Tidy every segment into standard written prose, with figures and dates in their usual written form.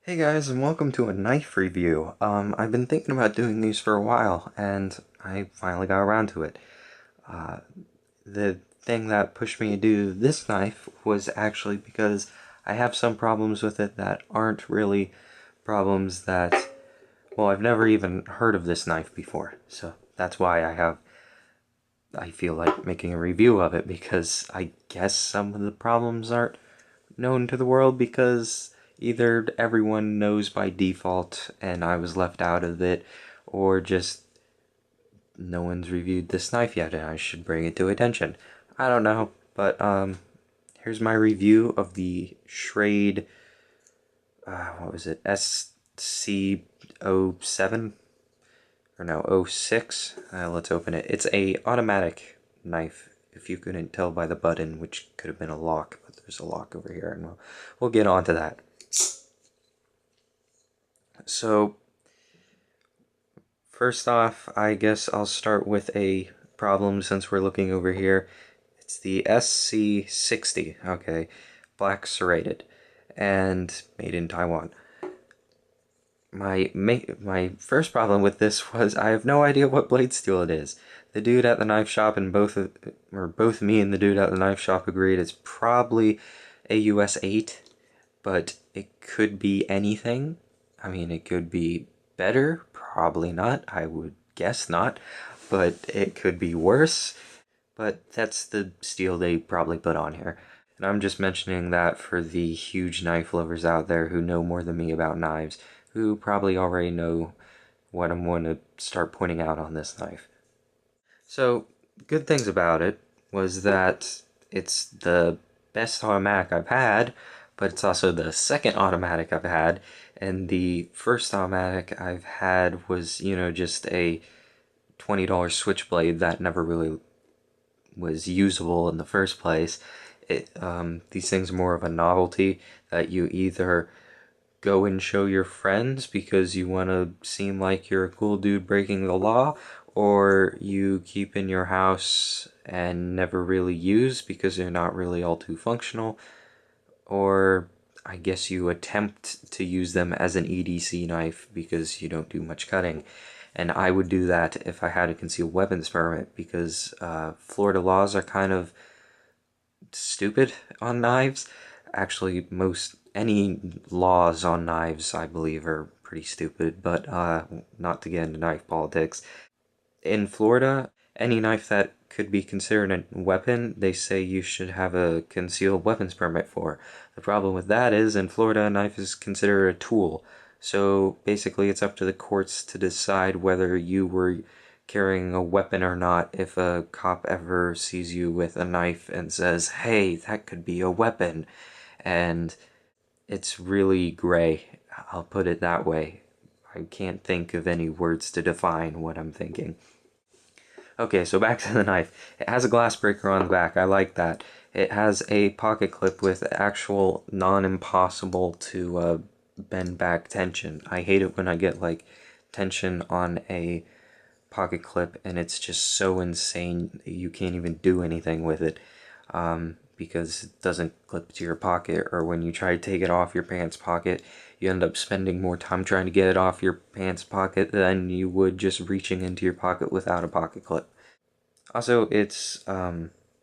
Hey guys, and welcome to a knife review. I've been thinking about doing these for a while, and I finally got around to it. Uh, the thing that pushed me to do this knife was actually because I have some problems with it that aren't really problems that, well, I've never even heard of this knife before, so that's why I feel like making a review of it, because I guess some of the problems aren't known to the world because either everyone knows by default and I was left out of it, or just no one's reviewed this knife yet and I should bring it to attention. I don't know, but here's my review of the Schrade, what was it, SC07? Or no, '06. Let's open it. It's a automatic knife, if you couldn't tell by the button, which could have been a lock, but there's a lock over here, and we'll get on to that. So, first off, I guess I'll start with a problem since we're looking over here. It's the SC60, okay, black serrated, and made in Taiwan. My first problem with this was I have no idea what blade steel it is. The dude at the knife shop and both me and the dude at the knife shop agreed it's probably a US 8, but it could be anything. I mean, it could be better, probably not. I would guess not, but it could be worse. But that's the steel they probably put on here. And I'm just mentioning that for the huge knife lovers out there who know more than me about knives, who probably already know what I'm going to start pointing out on this knife. So, good things about it was that it's the best automatic I've had, but it's also the second automatic I've had, and the first automatic I've had was, just a $20 switchblade that never really was usable in the first place. These things are more of a novelty that you either go and show your friends because you want to seem like you're a cool dude breaking the law, or you keep in your house and never really use because they're not really all too functional, or I guess you attempt to use them as an EDC knife because you don't do much cutting. And I would do that if I had a concealed weapons permit because Florida laws are kind of stupid on knives. Actually, any laws on knives, I believe, are pretty stupid, but not to get into knife politics. In Florida, any knife that could be considered a weapon, they say you should have a concealed weapons permit for. The problem with that is, in Florida, a knife is considered a tool. So basically, it's up to the courts to decide whether you were carrying a weapon or not if a cop ever sees you with a knife and says, hey, that could be a weapon. And it's really gray, I'll put it that way. I can't think of any words to define what I'm thinking. Okay, so back to the knife. It has a glass breaker on the back. I like that. It has a pocket clip with actual non-impossible to bend back tension. I hate it when I get like tension on a pocket clip and it's just so insane you can't even do anything with it because it doesn't clip to your pocket, or when you try to take it off your pants pocket you end up spending more time trying to get it off your pants pocket than you would just reaching into your pocket without a pocket clip. Also, it's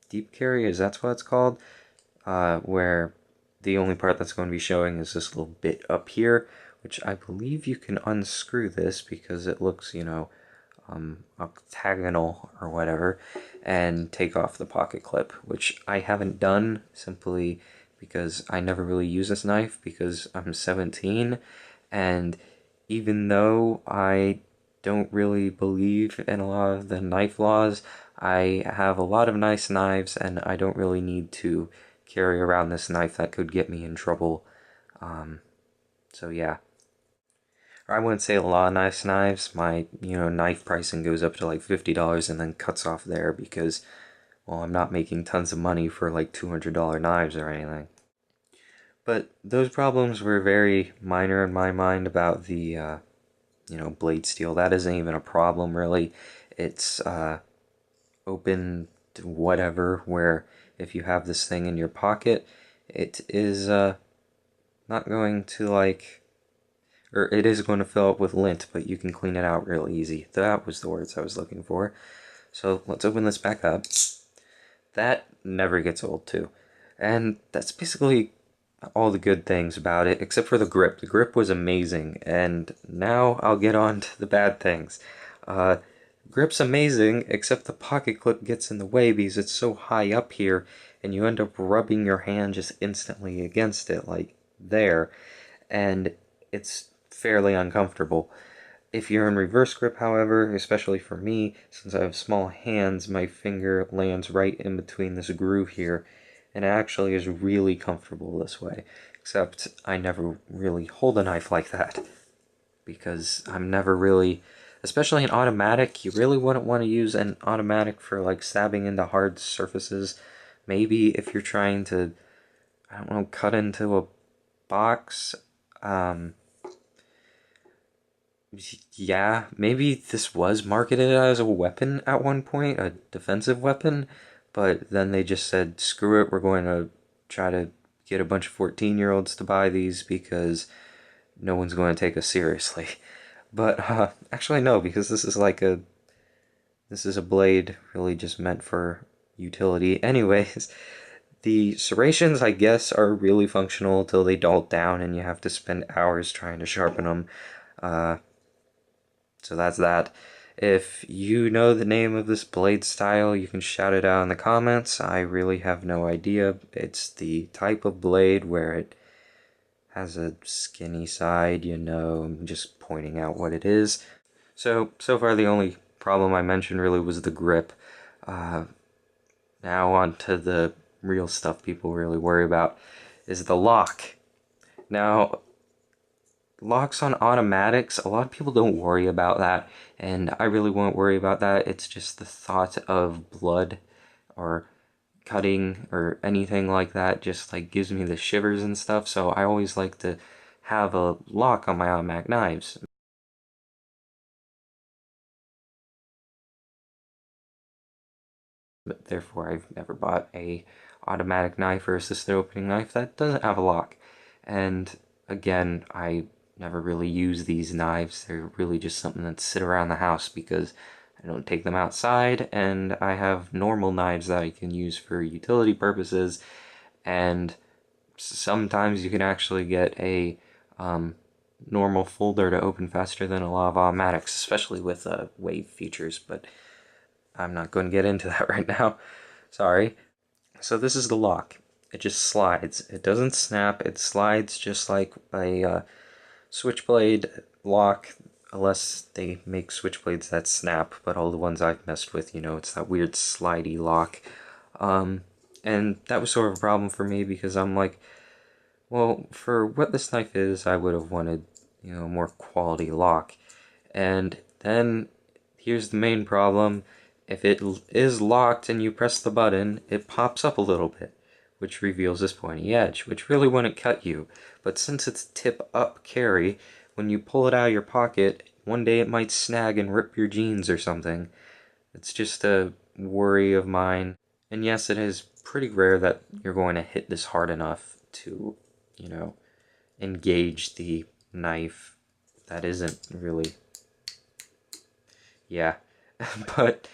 deep carry, is that what it's called, where the only part that's going to be showing is this little bit up here, which I believe you can unscrew this because it looks, octagonal or whatever, and take off the pocket clip, which I haven't done simply because I never really use this knife because I'm 17, and even though I don't really believe in a lot of the knife laws, I have a lot of nice knives and I don't really need to carry around this knife that could get me in trouble. So yeah. Or I wouldn't say a lot of nice knives. My, knife pricing goes up to like $50 and then cuts off there because, well, I'm not making tons of money for like $200 knives or anything. But those problems were very minor in my mind about the, blade steel. That isn't even a problem really. It's open to whatever, where if you have this thing in your pocket, it is not going to like or it is going to fill up with lint, but you can clean it out real easy. That was the words I was looking for. So let's open this back up. That never gets old too. And that's basically all the good things about it, except for the grip. The grip was amazing, and now I'll get on to the bad things. Grip's amazing, except the pocket clip gets in the way because it's so high up here, and you end up rubbing your hand just instantly against it, like there, and it's fairly uncomfortable. If you're in reverse grip, however, especially for me, since I have small hands, my finger lands right in between this groove here, and it actually is really comfortable this way. Except I never really hold a knife like that, because I'm never really, especially an automatic, you really wouldn't want to use an automatic for like stabbing into hard surfaces. Maybe if you're trying to, I don't know, cut into a box. Yeah, maybe this was marketed as a weapon at one point, a defensive weapon, but then they just said, screw it, we're going to try to get a bunch of 14-year-olds to buy these because no one's going to take us seriously. But actually no, because this is a blade really just meant for utility. Anyways, the serrations, I guess, are really functional until they dull down and you have to spend hours trying to sharpen them. So that's that. If you know the name of this blade style, you can shout it out in the comments. I really have no idea. It's the type of blade where it has a skinny side, you know, I'm just pointing out what it is. So far the only problem I mentioned really was the grip. Now on to the real stuff people really worry about, is the lock. Now, locks on automatics, a lot of people don't worry about that, and I really won't worry about that. It's just the thought of blood or cutting or anything like that just like gives me the shivers and stuff, so I always like to have a lock on my automatic knives. But therefore I've never bought a automatic knife or assisted opening knife that doesn't have a lock. And again, I never really use these knives. They're really just something that sit around the house because I don't take them outside, and I have normal knives that I can use for utility purposes, and sometimes you can actually get a normal folder to open faster than a lot of automatics, especially with wave features, but I'm not going to get into that right now. Sorry. So this is the lock. It just slides. It doesn't snap. It slides just like a switchblade lock, unless they make switchblades that snap, but all the ones I've messed with, you know, it's that weird slidey lock. And that was sort of a problem for me because I'm like, well, for what this knife is, I would have wanted, you know, a more quality lock. And then here's the main problem. If it is locked and you press the button, it pops up a little bit, which reveals this pointy edge, which really wouldn't cut you. But since it's tip up carry, when you pull it out of your pocket, one day it might snag and rip your jeans or something. It's just a worry of mine. And yes, it is pretty rare that you're going to hit this hard enough to, you know, engage the knife. That isn't really... Yeah. But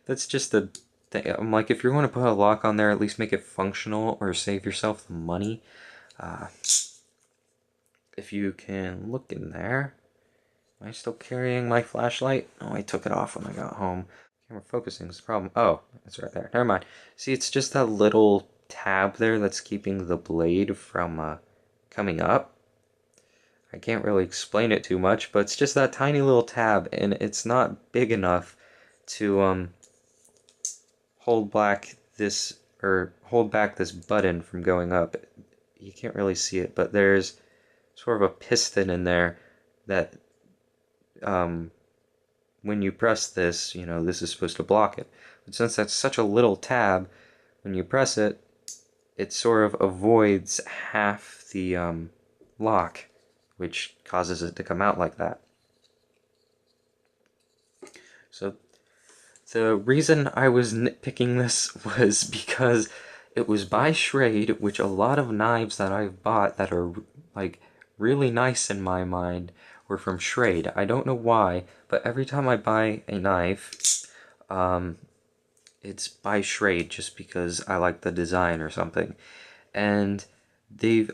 that's just the thing. I'm like, if you're going to put a lock on there, at least make it functional or save yourself the money. If you can look in there. Am I still carrying my flashlight? Oh, I took it off when I got home. Camera focusing is the problem. Oh, it's right there. Never mind. See, it's just that little tab there that's keeping the blade from coming up. I can't really explain it too much, but it's just that tiny little tab, and it's not big enough to hold back this button from going up. You can't really see it, but there's sort of a piston in there that when you press this, you know, this is supposed to block it. But since that's such a little tab, when you press it, it sort of avoids half the lock, which causes it to come out like that. So the reason I was nitpicking this was because it was by Schrade, which a lot of knives that I've bought that are like really nice in my mind were from Schrade. I don't know why, but every time I buy a knife, it's by Schrade just because I like the design or something. And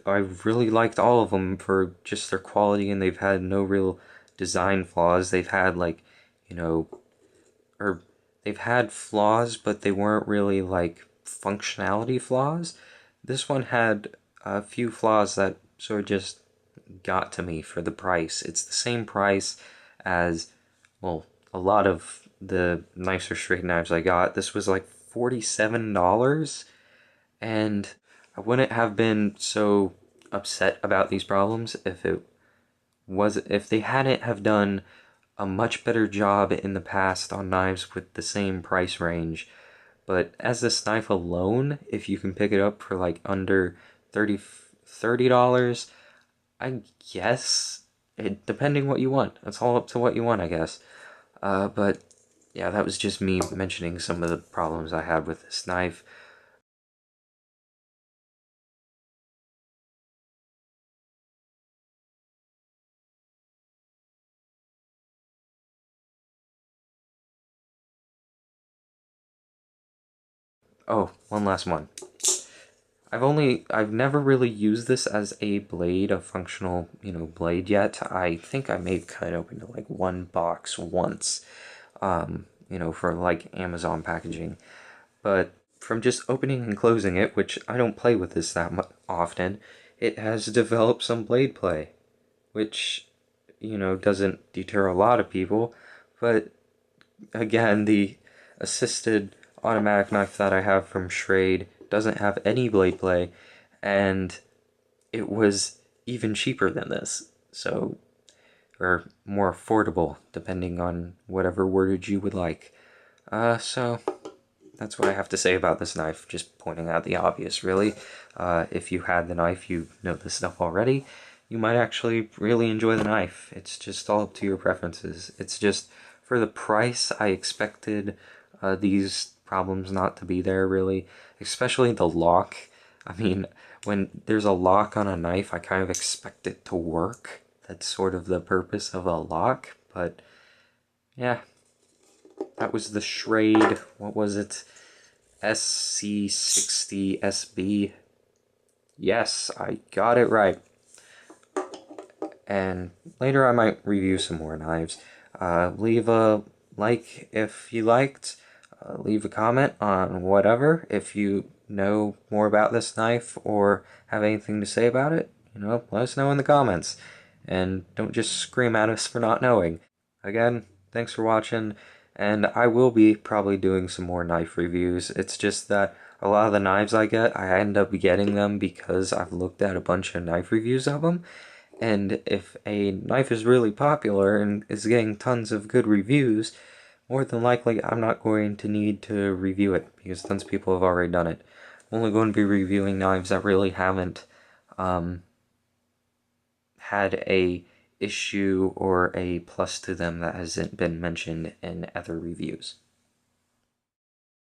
I've really liked all of them for just their quality, and they've had no real design flaws. They've had like, you know, or they've had flaws, but they weren't really like functionality flaws. This one had a few flaws that sort of just got to me for the price. It's the same price as, well, a lot of the nicer straight knives I got. This was like $47, and I wouldn't have been so upset about these problems if they hadn't have done a much better job in the past on knives with the same price range. But as this knife alone, if you can pick it up for like under $30, I guess, depending what you want. It's all up to what you want, I guess. But yeah, that was just me mentioning some of the problems I had with this knife. Oh, one last one. I've never really used this as a blade, a functional, blade yet. I think I may have cut open to like one box once, for like Amazon packaging. But from just opening and closing it, which I don't play with this that often, it has developed some blade play, which, doesn't deter a lot of people. But again, the assisted automatic knife that I have from Schrade doesn't have any blade play, and it was even cheaper than this. So, or more affordable, depending on whatever wordage you would like. So that's what I have to say about this knife, just pointing out the obvious, really. If you had the knife, you know this stuff already, you might actually really enjoy the knife. It's just all up to your preferences. It's just, for the price, I expected these problems not to be there, really. Especially the lock. I mean, when there's a lock on a knife, I kind of expect it to work. That's sort of the purpose of a lock, but yeah. That was the Schrade, what was it? SC60 SB. Yes, I got it right. And later I might review some more knives. Leave a like if you liked. Leave a comment on whatever. If you know more about this knife or have anything to say about it, let us know in the comments. And don't just scream at us for not knowing. Again, thanks for watching, and I will be probably doing some more knife reviews. It's just that a lot of the knives I get, I end up getting them because I've looked at a bunch of knife reviews of them, and if a knife is really popular and is getting tons of good reviews, more than likely I'm not going to need to review it because tons of people have already done it. I'm only going to be reviewing knives that really haven't had a issue or a plus to them that hasn't been mentioned in other reviews.